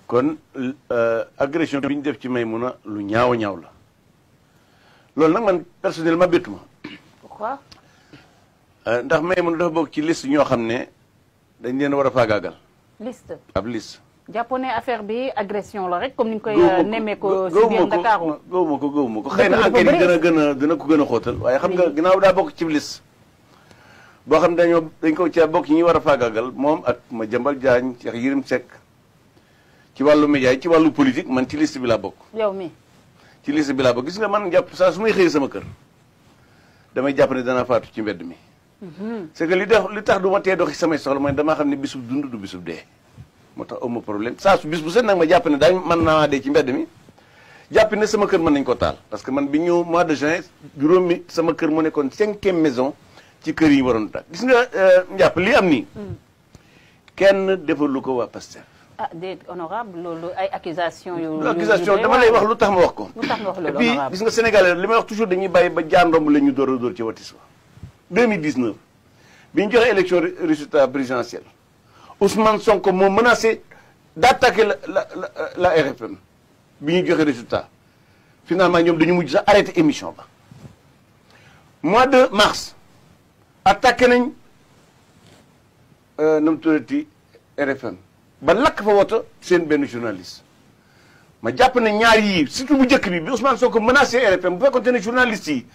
kon agression bi ñu def ci Maïmouna lu ñaaw a ñaaw la loolu nag man personnellement bettu ma. pourquoi. ndax Maïmouna dafa bokk ci liste ñoo xam ne dañ leen war a faagaagal. liste. ab liste. jàppoon ne affaire bi agression la rek comme ni ñu koy nemmee ko si biir Ndakaaru. gëwuma ko xëy na enquête yi dina ko gën a xóotal waaye xam nga ginnaaw daa bokk ci liste boo xam ne dañ ko caa bokk ci ñi war a faagaagal moom ak Madiambal Diagne Cheikh Yérim Seck ci wàllu média yi ci wàllu politique man ci liste bi laa bokk. yow mi ci liste bi laa bokk gis nga man jàpp saa su may xëy sama kër damay jàpp ne danaa faatu ci mbedd mi. c'est que li tax du ma tee doxi samay soxla mooy damaa xam ne bisub dund du bisub dee. moo tax amu problème saa su bis bu set nag ma jàpp ne daañu mën naa dee ci mbedd mi jàpp ne sama kër mën nañu ko taal parce que man bi ñu mois de juin juróomi sama kër mu nekkoon 5e maison ci kër yi waroon taal gis nga njàpp lii am nii kenn defalu ko waa Pastef. ah déet honorable loolu ay accusation yu accusation dama lay wax lu tax ma wax ko. lu tax nga wax loolu et puis honorable gis nga Sénégalais li may wax toujours dañuy bàyyi ba jaandomb la ñu door a door ci watis wa 2019 bi ñu joxe élection résultat présidentiel Ousmane Sonko moo menacé d'attaquer la RFM bi ñu joxe résultat finalement ñoom dañu mujj sax arrêté émission ba mois de mars attaqué nañ nu mu tuddati RFM ba lakk fa woto seen benn journaliste ma jàpp ne ñaar yii surtout bu njëkk bi Ousmane Sonko menacé RFM bu fekkoon ne journaliste yi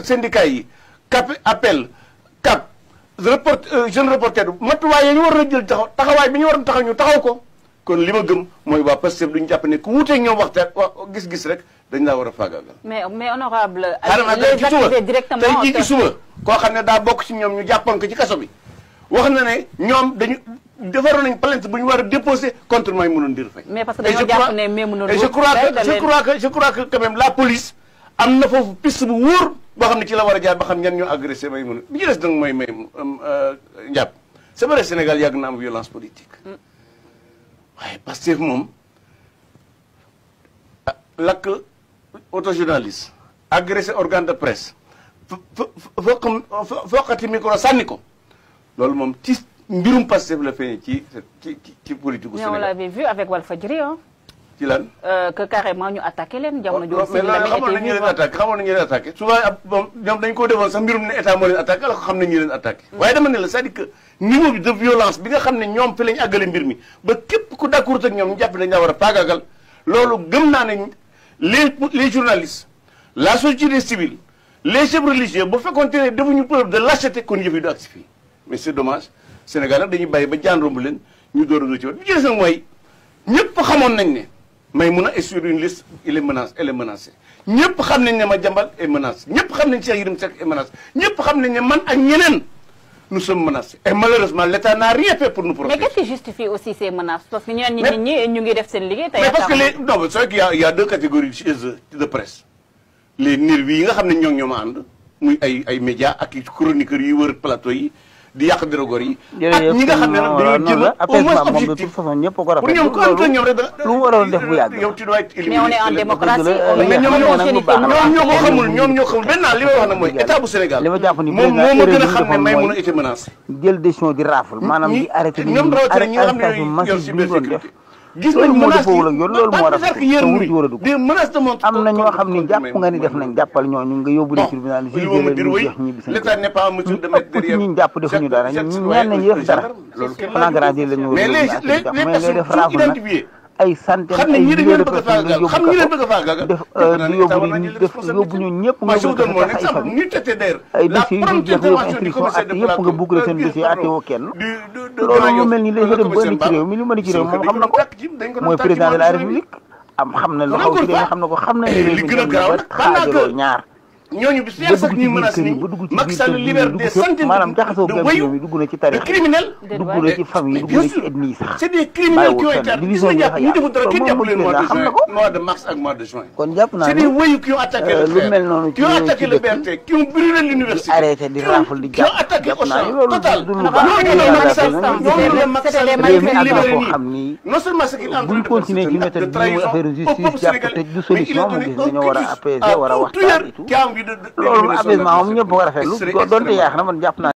syndicat yi CAP appel CAP jeune reporter matuwaay yi ñu war a jël taxawaay bi ñu war a taxaw ñu taxaw ko kon li ma gëm mooy waa Pastef duñu jàpp ne ku wuuteeg ñoom waxtaan gis-gis rek dañ laa war a faagaagal. mais honorable les accusés directement tey jii ci suba koo xam ne daa bokk ci ñoom ñu jàppoon ko ci kaso bi wax na ne ñoom dañu defaroon nañ plainte bu ñu war a déposer contre Maïmouna Ndour Faye. mais parce que dañoo jàpp ne Maïmouna Ndour je crois que quand même la police am na foofu piste bu wóor boo xam ne ci la war a jaar ba xam ñan ñoo agressé Maïmouna bi ci des nag mooy njàpp c'est vrai Sénégal yàgg na am violence politique waaye Pastef moom lakk autojournaliste agressé organe de presse foqati micro sànni ko loolu moom ci mbirum Pastef la feeñ ci politique gu Sénégal. on l'avait vu avec Walfadjri ci lan. que carrément ñu attaqué leen jamono jooju. mais loolu xamoon nañu leen attaqué xamoon nañu leen attaqué souvent bon ñoom dañu ko defoon sax mbirum ne état moo leen attaqué alors que xam nañu leen attaqué. waaye dama ne la c'est-à-dire que niveau bi de violence bi nga xam ne ñoom fi lañ àggale mbir mi ba képp ku d'accord ak ñoom ñu jàpp dañ laa war a faagaagal loolu gëm naa ne les journalistes la société civile les chefs religieux bu fekkoon ne defuñu preuve de lâcheté kon yëf yi du agsi fii mais c'est dommage Sénégal nag dañuy bàyyi ba jaan romb leen ñu door a doo ci wat bi ci des nag mooy ñëpp xamoon nañ ne Maïmouna est sur une liste elle est menacée ñëpp xam nañ ne Madiambal est menacé ñëpp xam nañ Cheikh Yérim Seck est menacé ñëpp xam nañ ne man ak ñeneen nous sommes menacés et malheureusement l'État n'a rien fait pour nous protéger. mais qu'est-ce qui justifie aussi ces menaces parce que ñeneen ñi ñu ngi def seen liggéey. mais parce que les non c'est vrai qu'il y a deux catégories de presse les nervis yi nga xam ne ñoo ma ànd muy ay médias ak i chroniqueurs yi wër plateau yi di yàq dérogor yi. ak ñi nga xam ne nag dañoo jël au moins objectif pour ñoom ko am ñoom rek lu mu waroon def bu yàgg yow tu dois être éliminé. mais on est en démocratie. mais ñoom ñoo ko xamul li may wax nag mooy état bu Sénégal. li ma jàpp ni moom moo ma gën a xam ne Maïmouna était menacée. jël décision di raafal maanaam di arrêté ñoom rawatina ñi nga xam ne yor cybersécurité gis nañ menace yi loolu moo rafet te wuti war a dugg des menaces de montre am na ñoo xam ni jàpp nga ni def nañ jàppal ñooñu nga yóbbu leen tribunal juge leen ñu jeex ñibbi seen l'État n'est pas en mesure de mettre derrière ñi jàpp defuñu dara ñenn nañu def dara xanaa garantie la ñu mais les personnes identifiées ay centaine xam ne ñi dañu leen bëgg a faagaagal xam ñi leen bëgg a faagaagal def yóbbu ñu ñëpp nga yóbbu ko sax ay famille ñu tete d'ailleurs ay dossiers yu ñu jeex yóbbu instruction atte yëpp nga bugg la seen dossier atte woo kenn loolu lu mel ni léegi dem ba ni ci réew mi li ma ni ci réew moom xam na ko mooy président de la république xam na lu xaw ci réew xam na ko xam na ni réew mi dem ba xaajaloo ñaar ñooñu bis yàlla sax ñuy menacé ni Macky Sall libère des centaines maanaam jaxasoo de gam voyous mi dugg na ci tarix de criminels dugg na ci famille dugg na ci ethnie sax c'est des criminels qui ont été division gis bi nga dafa jàpp ñu deful dara kenn jàpp leen xam na ko mois de mars ak mois de juin kon jàpp naa c'est des voyous qui ont attaqué le lu mel noonu qui ont attaqué le BRT qui ont brûlé l'université arrêté di raafal di qui ont jàpp attaqué jàpp naa Auchan ni loolu total du lu non baax Macky Sall réew mi àgg na libéré foo xam ni non seulement ce qu'il est en train buñ de continuer ci méthode bi muy affaire justice jàpp tëj du solution mu gis dañoo war a apaiser war a waxtaan et tout loolu apaisement moom ñëpp ko rafetlu donte yaax na man jàpp naa